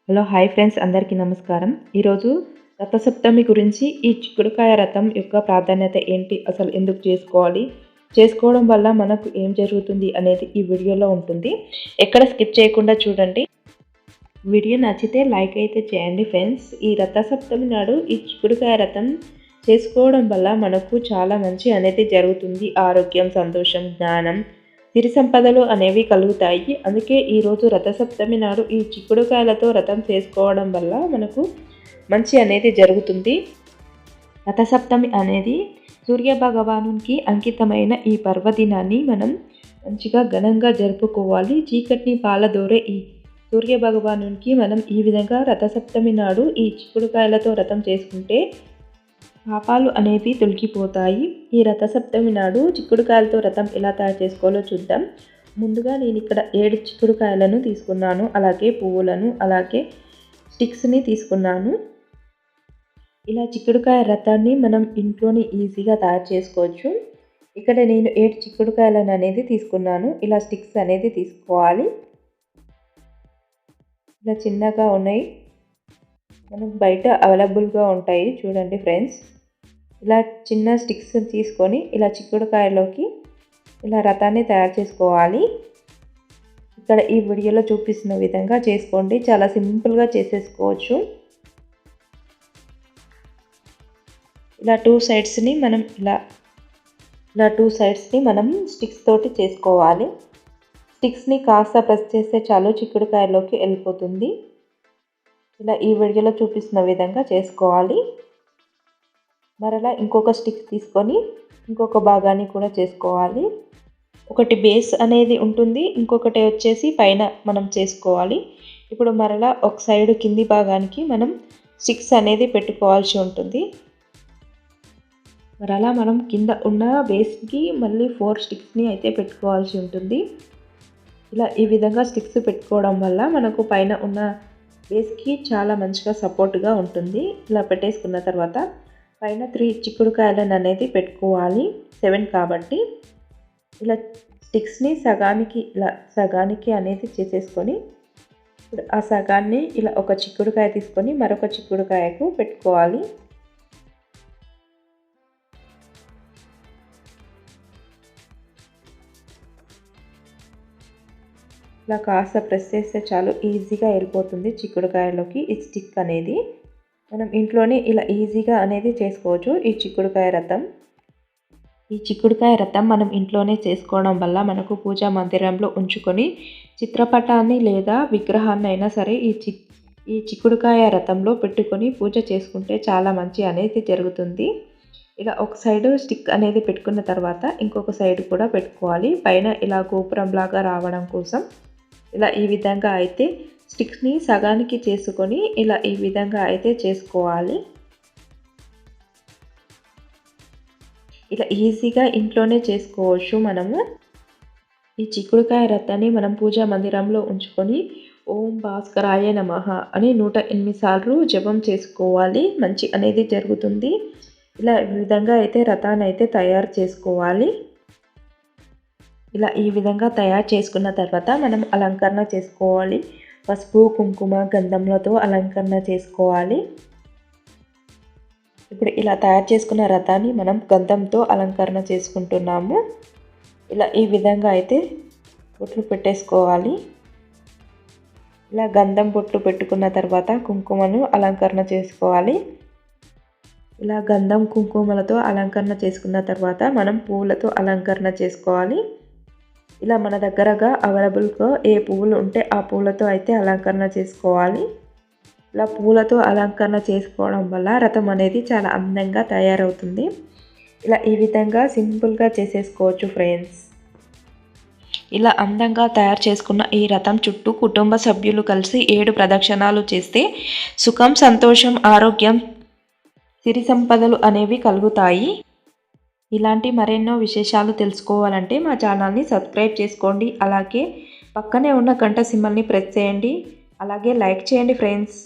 Hello hi friends, అందరికీ నమస్కారం. ఈరోజు రథసప్తమి గురించి, ఈ చిక్కుడుకాయ రథం యొక్క ప్రాధాన్యత ఏంటి, అసలు ఎందుకు చేసుకోవాలి, చేసుకోవడం వల్ల మనకు ఏం జరుగుతుంది అనేది ఈ వీడియోలో ఉంటుంది. ఎక్కడ స్కిప్ చేయకుండా చూడండి. వీడియో నచ్చితే లైక్ అయితే చేయండి ఫ్రెండ్స్. ఈ రథసప్తమి నాడు ఈ చిక్కుడుకాయ రథం చేసుకోవడం వల్ల మనకు చాలా మంచి అనేది జరుగుతుంది. ఆరోగ్యం, సంతోషం, జ్ఞానం, సిరి సంపదలు అనేవి కలుగుతాయి. అందుకే ఈరోజు రథసప్తమి నాడు ఈ చిక్కుడుకాయలతో రథం చేసుకోవడం వల్ల మనకు మంచి అనేది జరుగుతుంది. రథసప్తమి అనేది సూర్య భగవానునికి అంకితమైన ఈ పర్వదినాన్ని మనం మంచిగా ఘనంగా జరుపుకోవాలి. చీకటిని పాలదోరే ఈ సూర్య భగవానునికి మనం ఈ విధంగా రథసప్తమి నాడు ఈ చిక్కుడుకాయలతో రథం చేసుకుంటే పాపాలు అనేవి తొలగిపోతాయి. ఈ రథసప్తమి నాడు చిక్కుడుకాయలతో రథం ఎలా తయారు చేసుకోవాలో చూద్దాం. ముందుగా నేను ఇక్కడ 7 చిక్కుడుకాయలను తీసుకున్నాను. అలాగే పువ్వులను, అలాగే స్టిక్స్ని తీసుకున్నాను. ఇలా చిక్కుడుకాయ రథాన్ని మనం ఇంట్లోనే ఈజీగా తయారు చేసుకోవచ్చు. ఇక్కడ నేను 7 చిక్కుడుకాయలను అనేది తీసుకున్నాను. ఇలా స్టిక్స్ అనేది తీసుకోవాలి. ఇలా చిన్నగా ఉన్నాయి, మనకు బయట అవైలబుల్గా ఉంటాయి. చూడండి ఫ్రెండ్స్, ఇలా చిన్న స్టిక్స్ తీసుకొని ఇలా చిక్కుడుకాయలోకి ఇలా రథాన్ని తయారు చేసుకోవాలి. ఇక్కడ ఈ వీడియోలో చూపిస్తున్న విధంగా చేసుకోండి. చాలా సింపుల్గా చేసేసుకోవచ్చు. ఇలా టూ సైడ్స్ని మనం స్టిక్స్ తోటి చేసుకోవాలి. స్టిక్స్ని కాస్త ప్రెస్ చేస్తే చాలు చిక్కుడుకాయలోకి వెళ్ళిపోతుంది. ఇలా ఈ వీడియోలో చూపిస్తున్న విధంగా చేసుకోవాలి. మరలా ఇంకొక స్టిక్ తీసుకొని ఇంకొక భాగాన్ని కూడా చేసుకోవాలి. ఒకటి బేస్ అనేది ఉంటుంది, ఇంకొకటి వచ్చేసి పైన మనం చేసుకోవాలి. ఇప్పుడు మరలా ఒక సైడ్ కింది భాగానికి మనం స్టిక్స్ అనేది పెట్టుకోవాల్సి ఉంటుంది. మరలా మనం కింద ఉన్న బేస్కి మళ్ళీ 4 స్టిక్స్ని అయితే పెట్టుకోవాల్సి ఉంటుంది. ఇలా ఈ విధంగా స్టిక్స్ పెట్టుకోవడం వల్ల మనకు పైన ఉన్న బేస్కి చాలా మంచిగా సపోర్ట్గా ఉంటుంది. ఇలా పెట్టేసుకున్న తర్వాత పైన 3 చిక్కుడుకాయలను అనేది పెట్టుకోవాలి. 7 కాబట్టి ఇలా స్టిక్స్ని సగానికి అనేది చేసేసుకొని ఇప్పుడు ఆ సగాన్ని ఇలా ఒక చిక్కుడుకాయ తీసుకొని మరొక చిక్కుడుకాయకు పెట్టుకోవాలి. ఇలా కాస్త ప్రెస్ చేస్తే చాలు ఈజీగా వెళ్ళిపోతుంది చిక్కుడుకాయలోకి ఈ స్టిక్ అనేది. మనం ఇంట్లోనే ఇలా ఈజీగా అనేది చేసుకోవచ్చు. ఈ చిక్కుడుకాయ రథం మనం ఇంట్లోనే చేసుకోవడం వల్ల మనకు పూజా మందిరంలో ఉంచుకొని చిత్రపటాన్ని లేదా విగ్రహాన్ని అయినా సరే ఈ చిక్కుడుకాయ రథంలో పెట్టుకొని పూజ చేసుకుంటే చాలా మంచి అనేది జరుగుతుంది. ఇలా ఒక సైడు స్టిక్ అనేది పెట్టుకున్న తర్వాత ఇంకొక సైడ్ కూడా పెట్టుకోవాలి. పైన ఇలా గోపురంలాగా రావడం కోసం ఇలా ఈ విధంగా అయితే స్టిక్స్ని సగానికి చేసుకొని ఇలా ఈ విధంగా అయితే చేసుకోవాలి. ఇలా ఈజీగా ఇంట్లోనే చేసుకోవచ్చు. మనము ఈ చిక్కుడుకాయ రథాన్ని మనం పూజా మందిరంలో ఉంచుకొని ఓం భాస్కరాయ నమః అని 108 సార్లు జపం చేసుకోవాలి. మంచి అనేది జరుగుతుంది. ఇలా ఈ విధంగా అయితే రథాన్ని అయితే తయారు చేసుకోవాలి. ఇలా ఈ విధంగా తయారు చేసుకున్న తర్వాత మనం అలంకరణ చేసుకోవాలి. పసుపు, కుంకుమ, గంధంలతో అలంకరణ చేసుకోవాలి. ఇప్పుడు ఇలా తయారు చేసుకున్న రథాన్ని మనం గంధంతో అలంకరణ చేసుకుంటున్నాము. ఇలా ఈ విధంగా అయితే బొట్లు పెట్టేసుకోవాలి. ఇలా గంధం బొట్లు పెట్టుకున్న తర్వాత కుంకుమను అలంకరణ చేసుకోవాలి. ఇలా గంధం కుంకుమలతో అలంకరణ చేసుకున్న తర్వాత మనం పువ్వులతో అలంకరణ చేసుకోవాలి. ఇలా మన దగ్గరగా అవైలబుల్గా ఏ పువ్వులు ఉంటే ఆ పువ్వులతో అయితే అలంకరణ చేసుకోవాలి. ఇలా పువ్వులతో అలంకరణ చేసుకోవడం వల్ల రథం అనేది చాలా అందంగా తయారవుతుంది. ఇలా ఈ విధంగా సింపుల్గా చేసేసుకోవచ్చు ఫ్రెండ్స్. ఇలా అందంగా తయారు చేసుకున్న ఈ రథం చుట్టూ కుటుంబ సభ్యులు కలిసి 7 ప్రదక్షిణాలు చేస్తే సుఖం, సంతోషం, ఆరోగ్యం, సిరి సంపదలు అనేవి కలుగుతాయి. ఇలాంటి మరెన్నో విశేషాలు తెలుసుకోవాలంటే మా ఛానల్ని సబ్స్క్రైబ్ చేసుకోండి. అలాగే పక్కనే ఉన్న గంట సింబల్ని ప్రెస్ చేయండి. అలాగే లైక్ చేయండి ఫ్రెండ్స్.